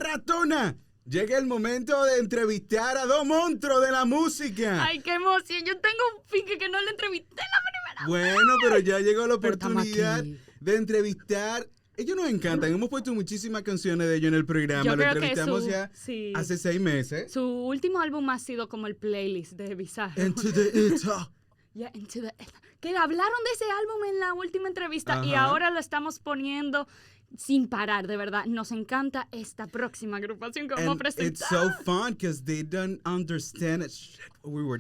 maratona. Llega el momento de entrevistar a dos monstruos de la música. Ay, qué emoción. Yo tengo un pique que no le entrevisté la primera Bueno, pero ya llegó la Pero estamos oportunidad aquí. de entrevistar. Ellos nos encantan. Hemos puesto muchísimas canciones de ellos en el programa. Yo Lo creo que entrevistamos ya sí. hace 6 meses. Su último álbum ha sido como el playlist de Bizarro. Into the Ether. Yeah, que hablaron de ese álbum en la última entrevista y Ajá. ahora lo estamos poniendo sin parar, de verdad. Nos encanta esta próxima agrupación que vamos a And presentar. it's so fun because they don't understand it. Shit, we were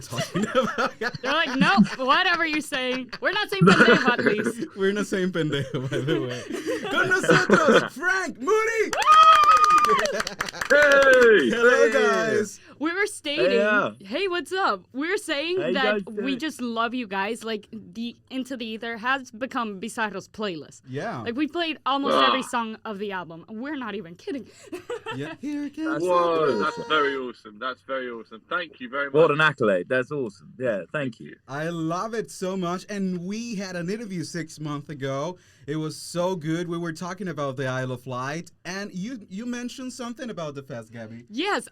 talking about. They're like, no, whatever you're saying. We're not saying pendejo, at least. We're not saying pendejo, by the way. Con nosotros, Franc, Moody. Hey! Hello, guys. We were stating, Hey, hey, what's up? We're saying How you that guys we doing? just love you guys. Like, the Into the Ether has become Bizarro's playlist. Yeah. Like, we played almost Ah. every song of the album. We're not even kidding. Yeah. Here comes Whoa, the that's very awesome. That's very awesome. Thank you very much. What an accolade. That's awesome. Yeah, thank you. I love it so much. And we had an interview 6 months ago. It was so good. We were talking about the Isle of Light. And you mentioned something about the fest, Gabby. Yes,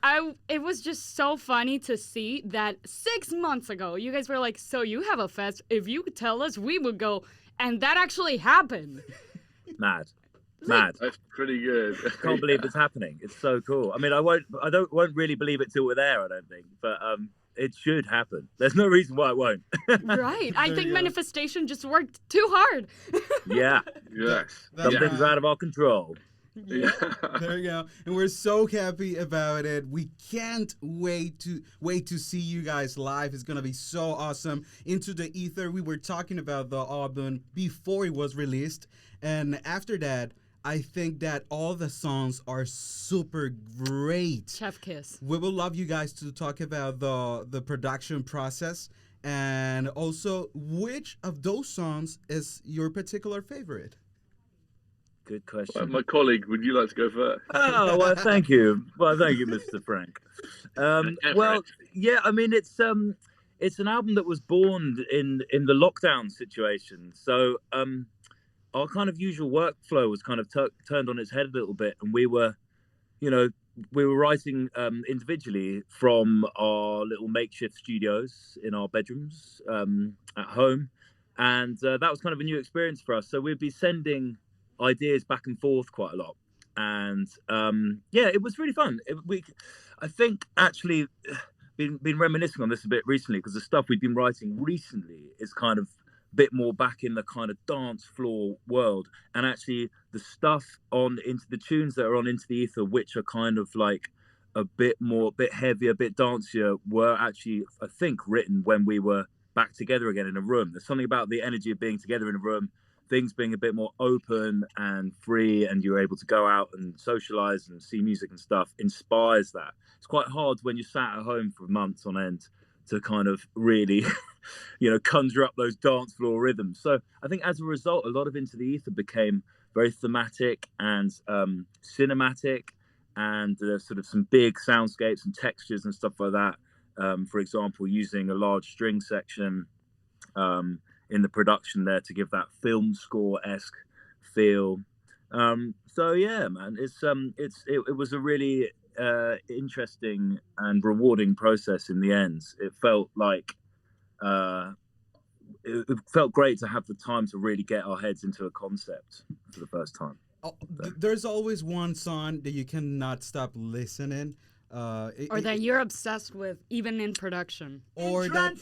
it was just so funny to see that 6 months ago, you guys were like, so you have a fest. If you could tell us, we would go. And that actually happened. Mad. Mad. That's pretty good. Can't believe it's happening. It's so cool. I mean, I won't really believe it till we're there, I don't think. But it should happen. There's no reason why it won't. Right. I There think you go. manifestation just worked too hard. Yeah. Yes. That's Some things are out of our control. Yeah. There you go. And we're so happy about it. We can't wait to see you guys live. It's gonna be so awesome. Into the Ether. We were talking about the album before it was released. And after that, I think that all the songs are super great. Chef kiss. We would love you guys to talk about the production process and also which of those songs is your particular favorite. Good question. My colleague, would you like to go first? Oh, well, thank you. Well, thank you, Mr. Frank. Well, yeah, I mean, it's an album that was born in the lockdown situation. So our kind of usual workflow was kind of turned on its head a little bit, and we were writing individually from our little makeshift studios in our bedrooms at home, and that was kind of a new experience for us. So we'd be sending ideas back and forth quite a lot, and yeah, it was really fun. I think actually been reminiscing on this a bit recently because the stuff we've been writing recently is kind of a bit more back in the kind of dance floor world, and actually the stuff on into the tunes that are on Into the Ether, which are kind of like a bit heavier, a bit dancier, were actually, I think, written when we were back together again in a room. There's something about the energy of being together in a room, things being a bit more open and free, and you're able to go out and socialize and see music and stuff, inspires that. It's quite hard when you're sat at home for months on end to kind of really, conjure up those dance floor rhythms. So I think as a result, a lot of Into the Ether became very thematic and cinematic, and there's sort of some big soundscapes and textures and stuff like that. For example, using a large string section in the production there to give that film score-esque feel. So yeah, man, it was a really interesting and rewarding process in the end. It felt like it felt great to have the time to really get our heads into a concept for the first time. Oh, there's always one song that you cannot stop listening. Or that you're obsessed with, even in production. or that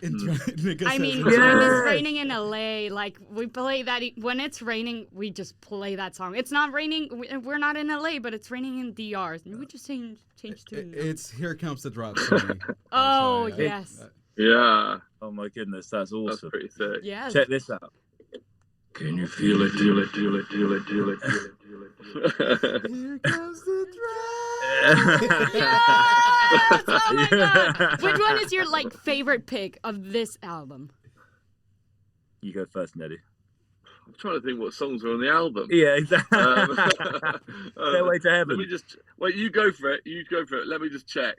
I mean, Yes. when it's raining in LA, like, we play that. When it's raining, we just play that song. It's not raining. We're not in LA, but it's raining in DR. We just change tune. it's Here Comes the Drop for me. Oh, Sorry, yes. Yeah. Oh my goodness, that's That's awesome. pretty sick. Yes. Check this out. Can you feel it? Feel it? Feel it? Feel it? Feel it? Feel it? Here comes the drop. Yes! Oh my God. Which one is your favorite pick of this album? You go first, Neddy. I'm trying to think what songs are on the album. Yeah, exactly. Stairway to Let Heaven. me just wait. You go for it. Let me just check.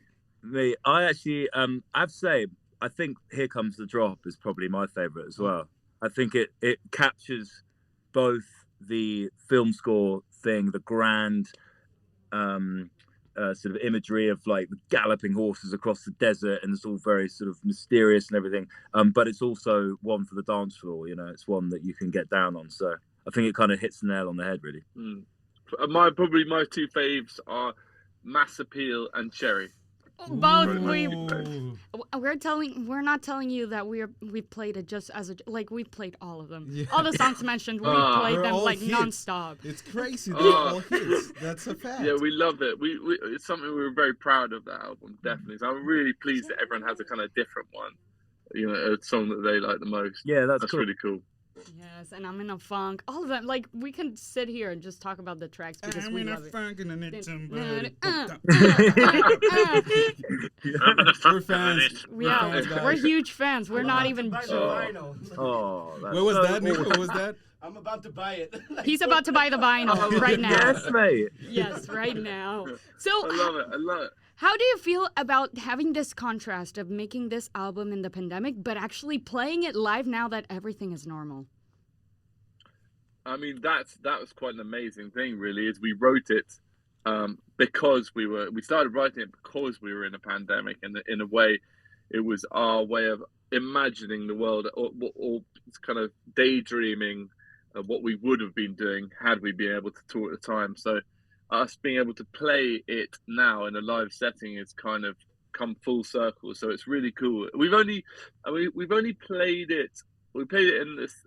I actually, I have to say, I think Here Comes the Drop is probably my favorite as well. I think it captures both the film score thing, the grand sort of imagery of like galloping horses across the desert, and it's all very sort of mysterious and everything. But it's also one for the dance floor. It's one that you can get down on. So I think it kind of hits the nail on the head, really. My two faves are Mass Appeal and Cherry. Both we're not telling you that we've played it just as we've played all of them. Yeah. All the songs mentioned, we've played them like hits. Non-stop. It's crazy. They're all hits. That's a fact. Yeah, we love it. It's something we were very proud of, that album, definitely. So I'm really pleased that everyone has a kind of different one. A song that they like the most. Yeah, that's cool. Really cool. Yes, and I'm in a funk. All of them. Like, we can sit here and just talk about the tracks because we love it. Funk and I need somebody. We're fans. We're huge fans. We're not even. What was that, Nick? What was that? I'm about to buy it. He's about to buy the vinyl right now. Yes, mate. Yes, right now. So I love it. How do you feel about having this contrast of making this album in the pandemic, but actually playing it live now that everything is normal? I mean, that was quite an amazing thing, really. Is we wrote it because we started writing it because we were in a pandemic, and in a way, it was our way of imagining the world, or kind of daydreaming of what we would have been doing had we been able to tour at the time. So us being able to play it now in a live setting is kind of come full circle. So it's really cool. We've only played it. We played it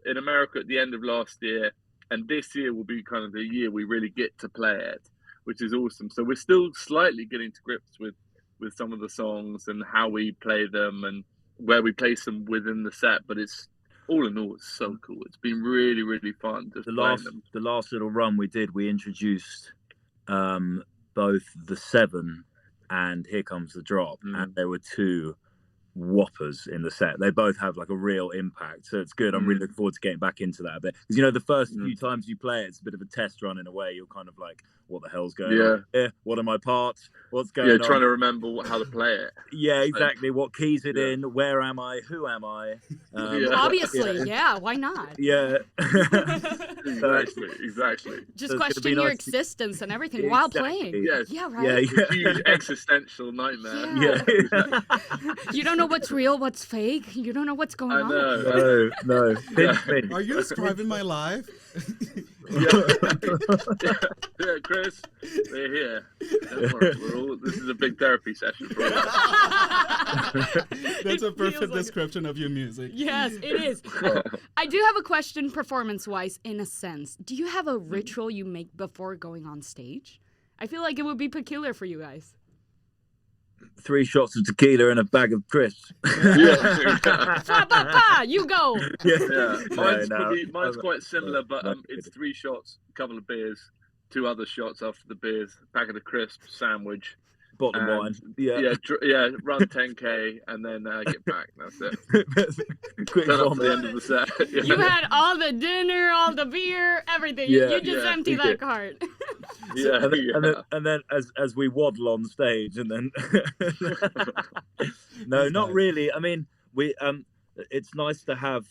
in America at the end of last year, and this year will be kind of the year we really get to play it, which is awesome. So we're still slightly getting to grips with some of the songs and how we play them and where we place them within the set. But it's all in all, it's so cool. It's been really, really fun. Just the last little run we did, we introduced both the 7 and Here Comes the Drop, and there were 2 whoppers in the set. They both have like a real impact, so it's good. I'm really looking forward to getting back into that a bit, because the first few times you play it, it's a bit of a test run in a way. You're kind of like, what the hell's going on here? What are my parts? What's going on? Trying to remember how to play it. Yeah, exactly. What keys it in? Where am I? Who am I? Obviously, why not? Yeah. Exactly. Just question your existence and everything while playing. Yes. Yeah, right. It's a huge existential nightmare. Yeah. You don't know what's real, what's fake. You don't know what's going on. No. Are you describing my life? Yeah, Chris, we're here. Don't worry, this is a big therapy session for us. That's a perfect description of your music. Yes, it is. I do have a question, performance-wise, in a sense. Do you have a ritual you make before going on stage? I feel like it would be peculiar for you guys. 3 shots of tequila and a bag of crisps. You go. Yeah. Mine's quite similar, but it's 3 shots, a couple of beers, 2 other shots after the beers, packet of crisps, sandwich, bottle of wine. Run 10K and then get back. That's it. Quick Turn up to the end of the set. You had all the dinner, all the beer, everything. You just empty that cart. And then as we waddle on stage, and then no, not really. I mean, we it's nice to have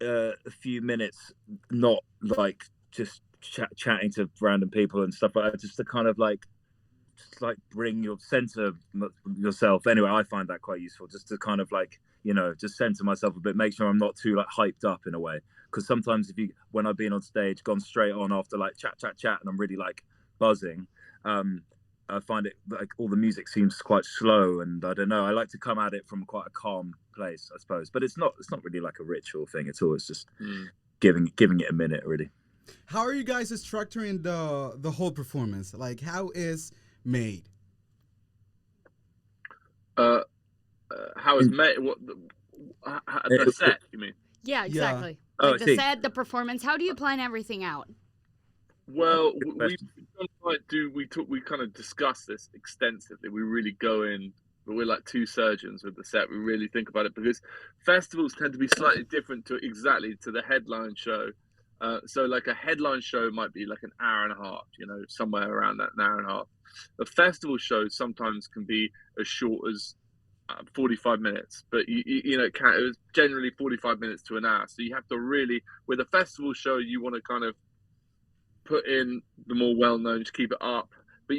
a few minutes, not like just chatting to random people and stuff like that, just to kind of like bring your center yourself. Anyway, I find that quite useful, just to kind of like, just center myself a bit, make sure I'm not too like hyped up in a way. Because sometimes when I've been on stage, gone straight on after like chat, and I'm really like buzzing, I find it like all the music seems quite slow, and I don't know. I like to come at it from quite a calm place, I suppose. But it's not really like a ritual thing at all. It's just giving it a minute, really. How are you guys structuring the whole performance? Like, how is made? How is made? What the set? You mean? Yeah, exactly. Yeah. Like the set, the performance. How do you plan everything out? Well, we kind of discussed this extensively. We really go in. We're like 2 surgeons with the set. We really think about it, because festivals tend to be slightly different to the headline show. So like a headline show might be like an hour and a half, somewhere around that, an hour and a half. A festival show sometimes can be as short as 45 minutes, but it was generally 45 minutes to an hour. So you have to really, with a festival show, you want to kind of put in the more well-known to keep it up. But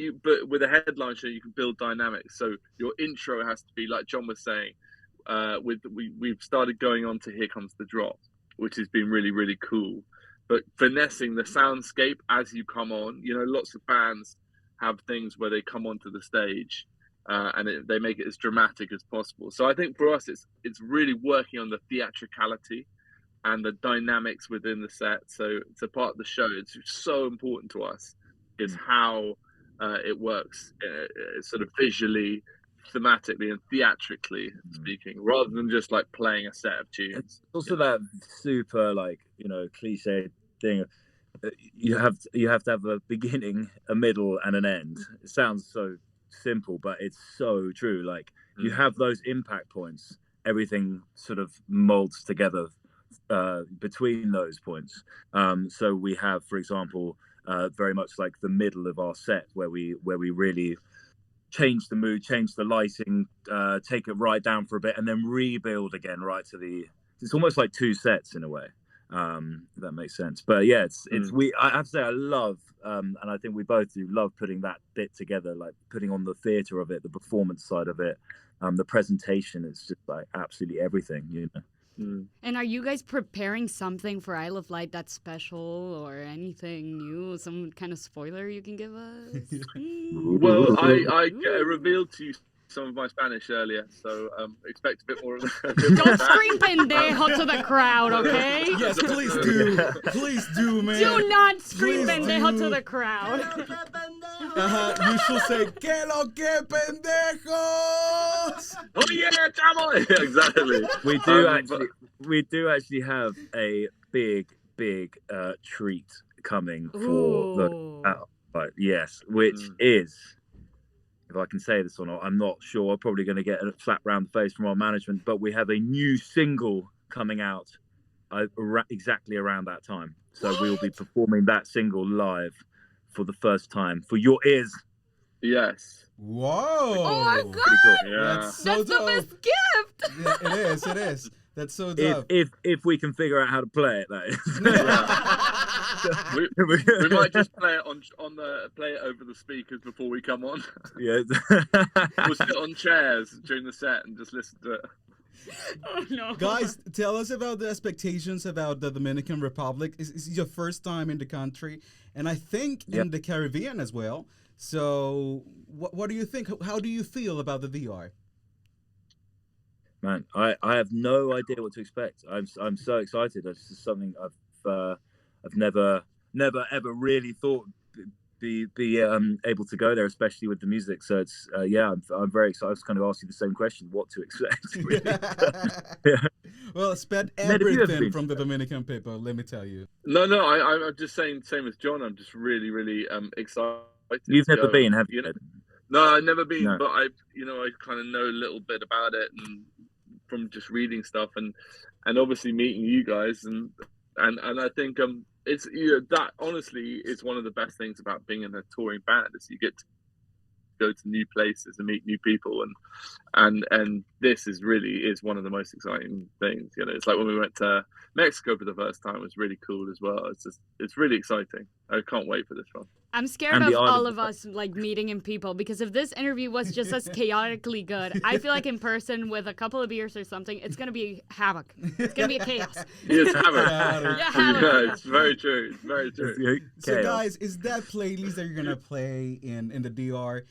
with a headline show, you can build dynamics. So your intro has to be like John was saying. We've started going on to Here Comes the Drop, which has been really, really cool. But finessing the soundscape as you come on, lots of bands have things where they come onto the stage and they make it as dramatic as possible. So I think for us, it's really working on the theatricality and the dynamics within the set. So it's a part of the show. It's so important to us is how it works sort of visually, thematically and theatrically speaking, rather than just like playing a set of tunes. It's also that super cliche thing. You have to have a beginning, a middle, and an end. It sounds so simple, but it's so true. Like you have those impact points, everything sort of molds together between those points. So we have, for example, very much like the middle of our set where we really change the mood, change the lighting, take it right down for a bit, and then rebuild again right to it's almost like two sets in a way. If that makes sense. But yeah, I have to say I love, and I think we both do love putting that bit together, like putting on the theatre of it, the performance side of it, the presentation. It's just like absolutely everything, And are you guys preparing something for Isle of Light that's special or anything new? Some kind of spoiler you can give us? Well, I revealed to you some of my Spanish earlier, so expect a bit more of that. Don't scream pendejo to the crowd, okay? Yes, please do. Please do, man. Do not scream Please pendejo do. to the crowd. You should say, que lo que pendejos! Oh yeah, chamo! Exactly. We do actually have a big treat coming for the yes, which is, if I can say this or not, I'm not sure. I'm probably going to get a slap round the face from our management, but we have a new single coming out exactly around that time. So we'll be performing that single live for the first time for your ears. Yes. Whoa! Oh my god! Pretty cool. Yeah. That's so That's the dope. best gift! Yeah, it is. That's so dope. If we can figure out how to play it, that is. We might just play it play it over the speakers before we come on. Yeah. We'll sit on chairs during the set and just listen to it. Oh no. Guys, tell us about the expectations about the Dominican Republic. It's your first time in the country, and I think in the Caribbean as well. So, what do you think? How do you feel about the VR? Man, I have no idea what to expect. I'm so excited. It's just something I've never ever really thought be able to go there, especially with the music. So it's I'm very excited. I was kind of ask you the same question: what to expect? Really. Well, expect Ned, have you ever everything been? from the Dominican people. Let me tell you. No, I'm just saying, same as John. I'm just really, really excited. You've never go. been, have you? No, I've never been, No. but I kind of know a little bit about it and from just reading stuff and obviously meeting you guys and I think it's that honestly is one of the best things about being in a touring band is you get to go to new places and meet new people and this is one of the most exciting things. It's like when we went to Mexico for the first time, it was really cool as well. It's really exciting. I can't wait for this one. I'm scared of all of us like meeting in people because if this interview was just as chaotically good, I feel like in person with a couple of beers or something, it's gonna be havoc. It's gonna be a chaos. Yes, havoc. Havoc. Yeah, it's very true. It's very true. So, guys, is that playlist that you're gonna play in the DR?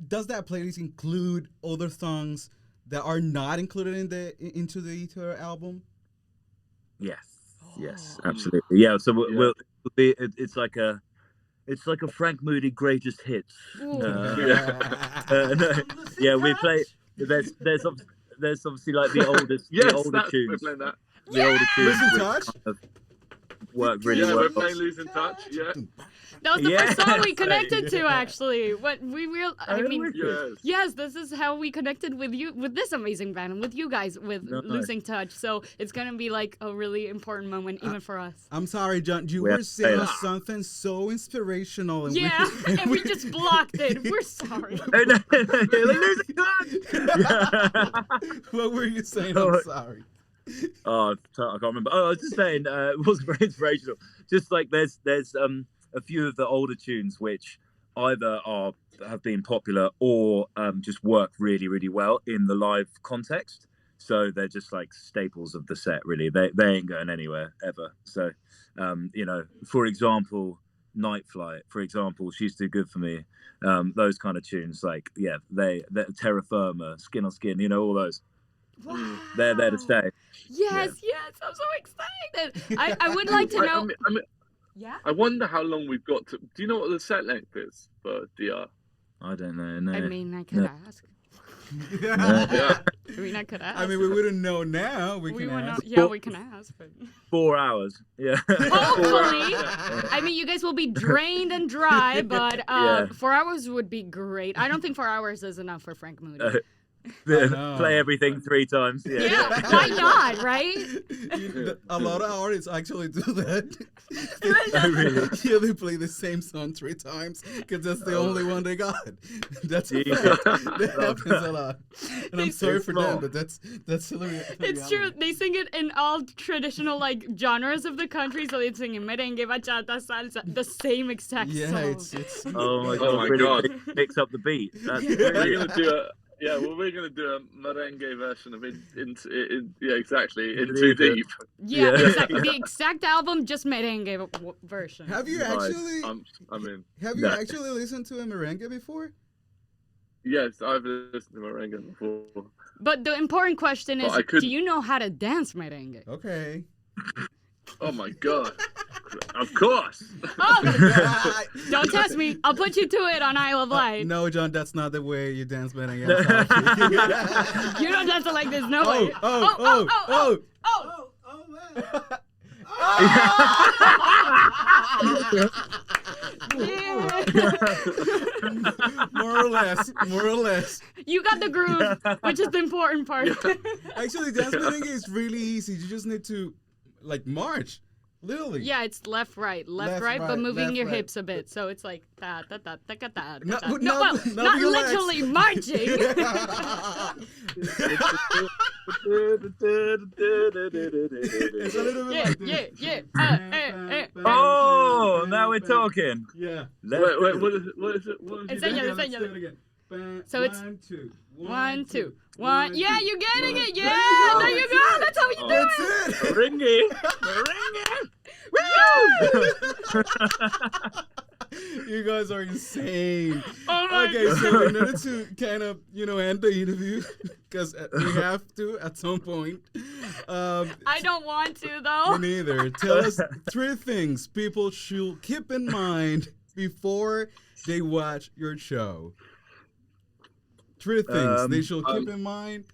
Does that playlist include other songs that are not included in the Into the Ether album? Yes, absolutely. Yeah, so we'll be. It's like a Frank Moody greatest hits. Ooh. We play. There's obviously like the oldest, Yes, the older tunes. we're playing that. The older tunes Losing which Touch? kind of work really Yeah, well. we're playing Losing Touch. Yeah. That was the Yeah. first song we connected to actually. Yes. Yes, this is how we connected with you, with this amazing band, and with you guys, with Nice. Losing Touch. So it's gonna be like a really important moment, even for us. I'm sorry, John. You We have were to say saying that. something so inspirational, and Yeah, and we just blocked it. We're sorry. Losing Touch! What were you saying? I'm sorry. Oh, I can't remember. Oh, I was just saying, it wasn't very inspirational. Just like there's a few of the older tunes which either have been popular or just work really, really well in the live context. So they're just like staples of the set, really. They ain't going anywhere ever. So, for example, Night Flight, for example, She's Too Good For Me. Those kind of tunes, like, they're Terra Firma, Skin on Skin, all those. Wow. They're there to stay. Yes, I'm so excited. I would like to know. Yeah. I wonder how long we've got to. Do you know what the set length is for DR? I don't know. No. I mean, I could ask. Yeah. I mean, I could ask. I mean, we wouldn't know now. We can ask. Yeah, we can ask. But... 4 hours. Yeah. Hopefully. I mean, you guys will be drained and dry, but 4 hours would be great. I don't think 4 hours is enough for Franc Moody. Play everything 3 times. Yeah, why not, right? A lot of artists actually do that. Oh, really? Yeah, they play the same song 3 times because that's the only one they got. That's a Jesus. fact. That happens a lot. And I'm sorry for them, but that's hilarious. It's true. They sing it in all traditional genres of the country. So they sing in merengue, bachata, salsa, the same exact song. It's Oh my Oh god! my God. Mix up the beat. That's We're brilliant. gonna do a we're gonna do a merengue version of exactly In Too Deep. Yeah, Yeah. exactly. The exact album, just merengue version. Have you Nice. actually I'm in. actually listened to a merengue before? Yes, I've listened to merengue before. But the important question is, But I couldn't- do you know how to dance merengue? Okay. Oh my god! Of course. Oh, don't test me. I'll put you to it on Isle of Light. No, John, that's not the way you dance merengue. You don't dance it like this, no way. Oh, Yeah. more or less. You got the groove, which is the important part. Actually, dance merengue is really easy. You just need to, march. Literally. Yeah, it's left, right, Left, but right, moving left, your right. hips a bit. So it's like da da da da da da. No, da. no, Well, no, not your legs. literally marching. It's a little bit Yeah, like yeah. this. Oh, now we're talking. Yeah. Wait, what is it? Enséñale, Let's do enséñale. it again. So it's 1, 2. 1, 2, 1. Yeah, you're getting it. Yeah, go. there you go. That's how you do That's it. it. Ringy. You guys are insane. Oh my Okay, so in order to kind of, end the interview, because we have to at some point. I don't want to though. Me neither. Tell us 3 things people should keep in mind before they watch your show. 3 things they should keep in mind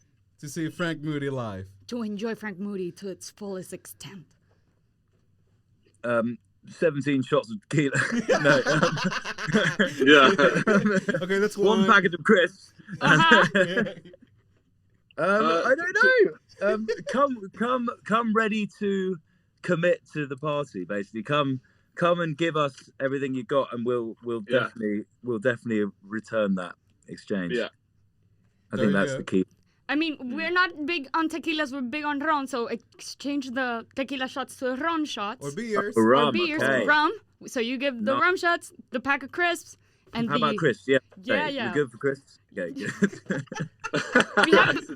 to see Franc Moody live. To enjoy Franc Moody to its fullest extent. 17 shots of tequila. No. Yeah. Okay, that's One package of crisps. Uh-huh. I don't know. Come ready to commit to the party. Basically, come and give us everything you got, and we'll definitely return that exchange. Yeah. I There think you that's go. the key. I mean, we're not big on tequilas, we're big on ron, so exchange the tequila shots to ron shots. Or beers. Or Rum, beers, okay. rum. So you give the No. rum shots, the pack of crisps, and How about crisps? Yeah. Yeah, Great. yeah. You good for crisps? Okay, good.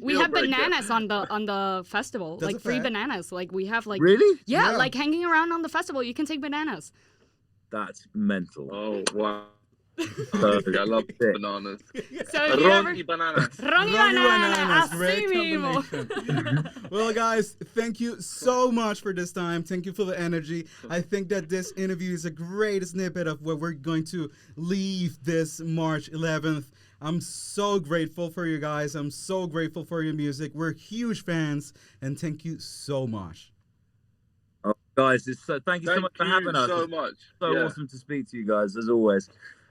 we have bananas on the festival, That's like a free fact. bananas. Like we have like Really? yeah, Yeah. like hanging around on the festival, you can take bananas. That's mental. Oh wow. Perfect. I love Sick. bananas. So if you ever Ron y bananas. ron y Ron y banana, bananas, great así mismo. combination. Well, guys, thank you so much for this time. Thank you for the energy. I think that this interview is a great snippet of where we're going to leave this March 11th. I'm so grateful for you guys. I'm so grateful for your music. We're huge fans, and thank you so much. Oh, guys, thank you so Thank much for you having us. so It's much. so Yeah. awesome to speak to you guys, as always.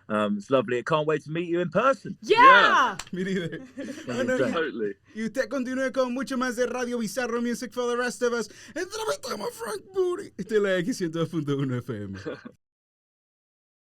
It's lovely. I can't wait to meet you in person. Yeah. Me neither. Totally. Y usted continúe con mucho más de Radio Bizarro Music for the rest of us. Entrevistamos a Franc Moody. Este es la X102.1 FM.